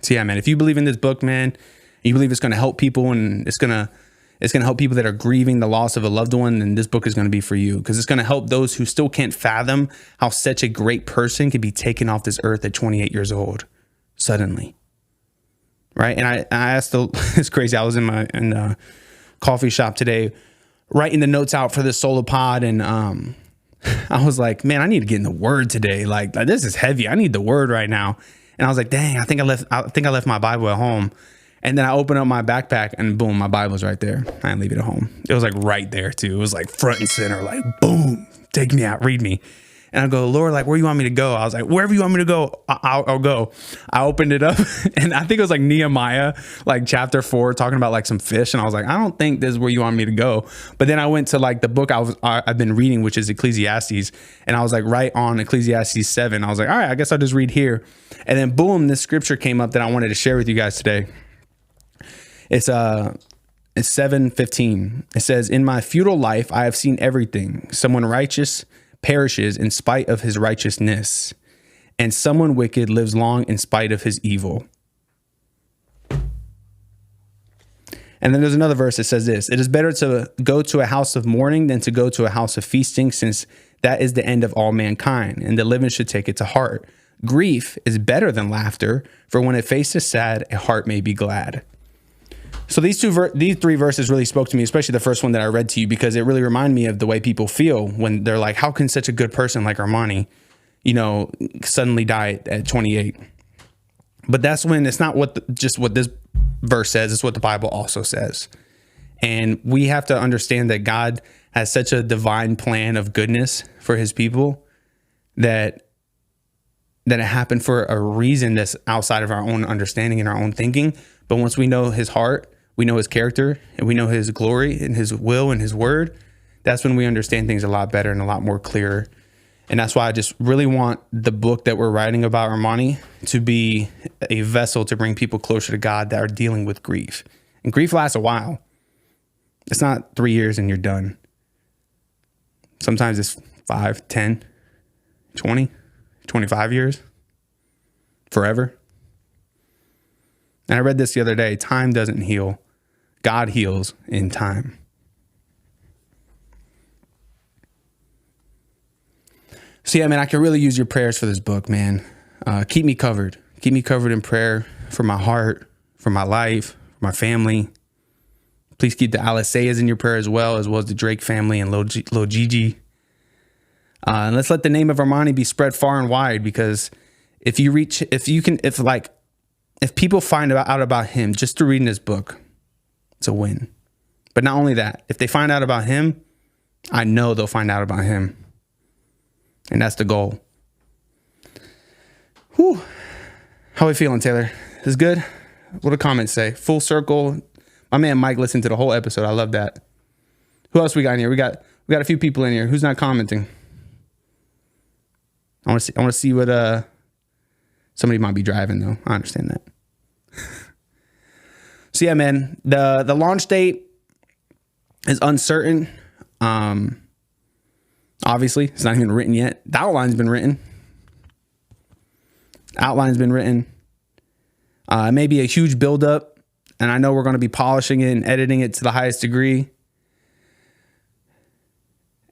So yeah, man, if you believe in this book, man, you believe it's going to help people and it's going to help people that are grieving the loss of a loved one, then this book is going to be for you, because it's going to help those who still can't fathom how such a great person could be taken off this earth at 28 years old suddenly. Right. And I asked it's crazy. I was in the coffee shop today, writing the notes out for this solo pod. And I was like, man, I need to get in the word today. Like this is heavy. I need the word right now. And I was like, dang, I think I left my Bible at home. And then I opened up my backpack and boom, my Bible's right there. I didn't leave it at home. It was like right there too. It was like front and center, like boom, take me out, read me. And I go, Lord, like, where you want me to go? I was like, wherever you want me to go, I'll go. I opened it up and I think it was like Nehemiah, like chapter 4, talking about like some fish. And I was like, I don't think this is where you want me to go. But then I went to like the book I've been reading, which is Ecclesiastes. And I was like right on Ecclesiastes 7. I was like, all right, I guess I'll just read here. And then boom, this scripture came up that I wanted to share with you guys today. It's 7:15. It says, in my futile life, I have seen everything. Someone righteous perishes in spite of his righteousness, and someone wicked lives long in spite of his evil. And then there's another verse that says this: it is better to go to a house of mourning than to go to a house of feasting, since that is the end of all mankind, and the living should take it to heart. Grief is better than laughter, for when a face is sad, a heart may be glad. So these three verses really spoke to me, especially the first one that I read to you, because it really reminded me of the way people feel when they're like, how can such a good person like Armani, suddenly die at 28? But that's when it's not just what this verse says, it's what the Bible also says. And we have to understand that God has such a divine plan of goodness for his people that it happened for a reason that's outside of our own understanding and our own thinking. But once we know his heart, we know his character, and we know his glory and his will and his word, that's when we understand things a lot better and a lot more clearer. And that's why I just really want the book that we're writing about Armani to be a vessel to bring people closer to God that are dealing with grief. And grief lasts a while. It's not 3 years and you're done. Sometimes it's 5, 10, 20, 25 years, forever. And I read this the other day: time doesn't heal. God heals in time. So yeah, man, I can really use your prayers for this book, man. Keep me covered. Keep me covered in prayer for my heart, for my life, for my family. Please keep the Aliceas in your prayer as well as the Drake family and Lil Gigi. And let's let the name of Armani be spread far and wide, because if people find out about him just through reading this book, it's a win. But not only that, if they find out about him, I know they'll find out about him. And that's the goal. Whew. How are we feeling, Taylor? Is good? What do comments say? Full circle. My man Mike listened to the whole episode. I love that. Who else we got in here? We got a few people in here. Who's not commenting? I want to see what somebody might be driving though. I understand that. So yeah, man, the launch date is uncertain. Obviously, it's not even written yet. The outline's been written. It may be a huge buildup, and I know we're going to be polishing it and editing it to the highest degree.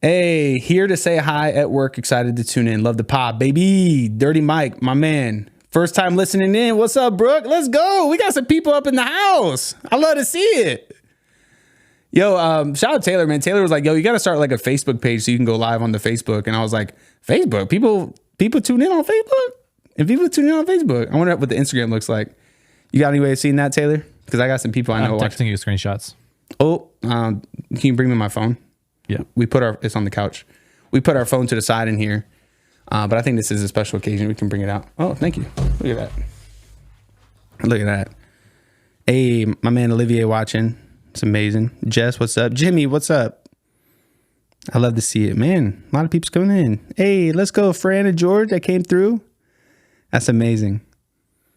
Hey, here to say hi at work. Excited to tune in. Love the pod, baby. Dirty Mike, my man. First time listening in. What's up, Brooke? Let's go. We got some people up in the house. I love to see it. Yo, shout out Taylor, man. Taylor was like, yo, you got to start like a Facebook page so you can go live on the Facebook. And I was like, Facebook? People tune in on Facebook? And people tune in on Facebook. I wonder what the Instagram looks like. You got any way of seeing that, Taylor? Because I got some people I know. I'm texting you screenshots. Oh, can you bring me my phone? Yeah. It's on the couch. We put our phone to the side in here. But I think this is a special occasion. We can bring it out. Oh, thank you. Look at that. Hey, my man Olivier watching. It's amazing. Jess, what's up? Jimmy, what's up? I love to see it, man. A lot of people's coming in. Hey, let's go. Fran and George that came through. That's amazing.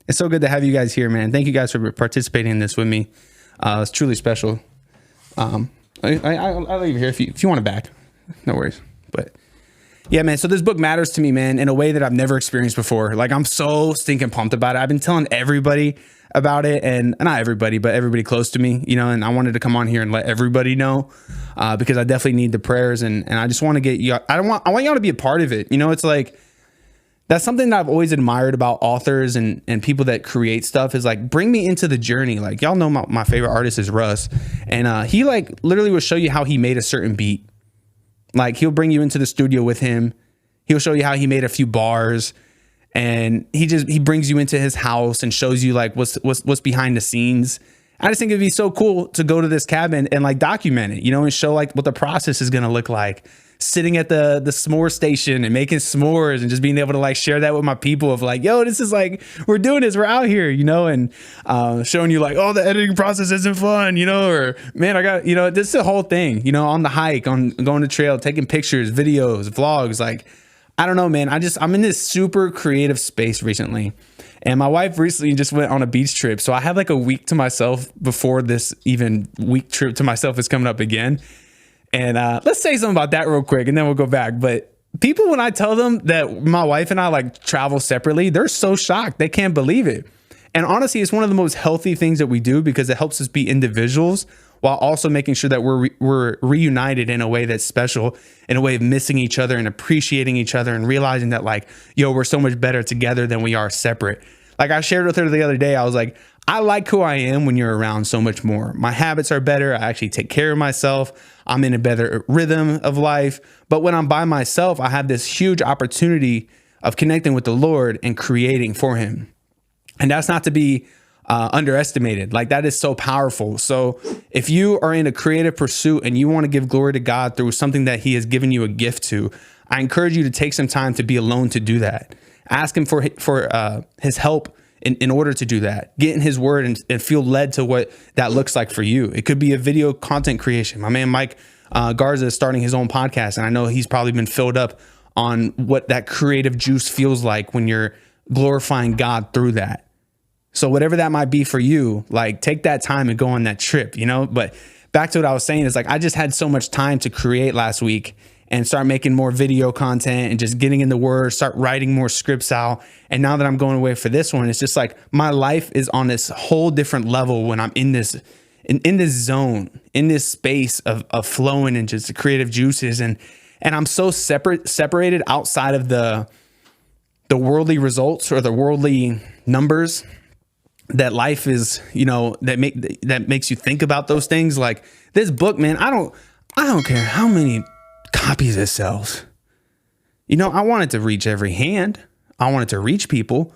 It's so good to have you guys here, man. Thank you guys for participating in this with me. It's truly special. I'll leave it here if you want it back. No worries. But Yeah, man. So this book matters to me, man, in a way that I've never experienced before. Like, I'm so stinking pumped about it. I've been telling everybody about it, and not everybody, but everybody close to me, you know, and I wanted to come on here and let everybody know, because I definitely need the prayers, and I just want to get you, I want y'all to be a part of it. You know, it's like, that's something that I've always admired about authors and people that create stuff, is like, bring me into the journey. Like, y'all know my favorite artist is Russ, and he like literally will show you how he made a certain beat. Like, he'll bring you into the studio with him. He'll show you how he made a few bars, and he brings you into his house and shows you like what's behind the scenes. I just think it'd be so cool to go to this cabin and like document it, you know, and show like what the process is going to look like. Sitting at the s'more station and making s'mores, and just being able to like share that with my people of like, yo, this is like, we're doing this, we're out here, you know, and showing you like, oh, the editing process isn't fun, you know, or man, I got, you know, this is the whole thing, you know, on the hike, on going to trail, taking pictures, videos, vlogs. Like, I don't know, man, I'm in this super creative space recently, and my wife recently just went on a beach trip. So I have like a week to myself before this even week trip to myself is coming up again. And let's say something about that real quick, and then we'll go back. But people, when I tell them that my wife and I like travel separately, they're so shocked. They can't believe it. And honestly, it's one of the most healthy things that we do, because it helps us be individuals while also making sure that we're reunited in a way that's special, in a way of missing each other and appreciating each other, and realizing that like, yo, we're so much better together than we are separate. Like, I shared with her the other day, I was like, I like who I am when you're around so much more. My habits are better. I actually take care of myself. I'm in a better rhythm of life. But when I'm by myself, I have this huge opportunity of connecting with the Lord and creating for him. And that's not to be underestimated. Like, that is so powerful. So if you are in a creative pursuit and you want to give glory to God through something that he has given you a gift to, I encourage you to take some time to be alone to do that. Ask him for his help in order to do that. Get in his word and feel led to what that looks like for you. It could be a video content creation. My man Mike Garza is starting his own podcast, and I know he's probably been filled up on what that creative juice feels like when you're glorifying God through that. So whatever that might be for you, like, take that time and go on that trip, you know. But back to what I was saying is, like, I just had so much time to create last week and start making more video content and just getting in the word, start writing more scripts out. And now that I'm going away for this one, it's just like my life is on this whole different level when I'm in this zone, in this space of flowing and just the creative juices. And I'm so separated outside of the worldly results or the worldly numbers, that life is, you know, that makes you think about those things. Like this book, man, I don't care how many copies it sells. You know, I want it to reach every hand. I want it to reach people,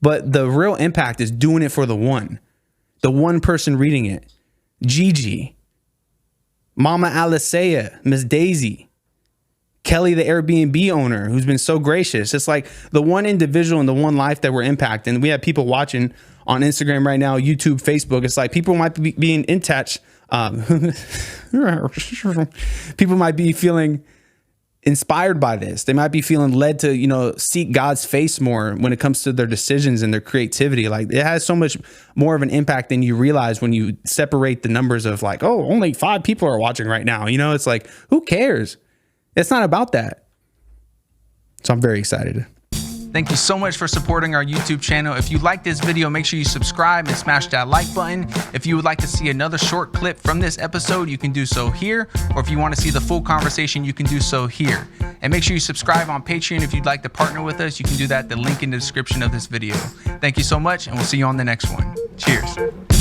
but the real impact is doing it for the one person reading it. Gigi, Mama Alicea, Miss Daisy, Kelly, the Airbnb owner, who's been so gracious. It's like the one individual and the one life that we're impacting. We have people watching on Instagram right now, YouTube, Facebook. It's like people might be being in touch. People might be feeling inspired by this. They might be feeling led to, you know, seek God's face more when it comes to their decisions and their creativity. Like, it has so much more of an impact than you realize when you separate the numbers of like, oh, only 5 people are watching right now. You know, it's like, who cares? It's not about that. So I'm very excited. Thank you so much for supporting our YouTube channel. If you like this video, make sure you subscribe and smash that like button. If you would like to see another short clip from this episode, you can do so here. Or if you want to see the full conversation, you can do so here. And make sure you subscribe on Patreon if you'd like to partner with us. You can do that, the link in the description of this video. Thank you so much, and we'll see you on the next one. Cheers.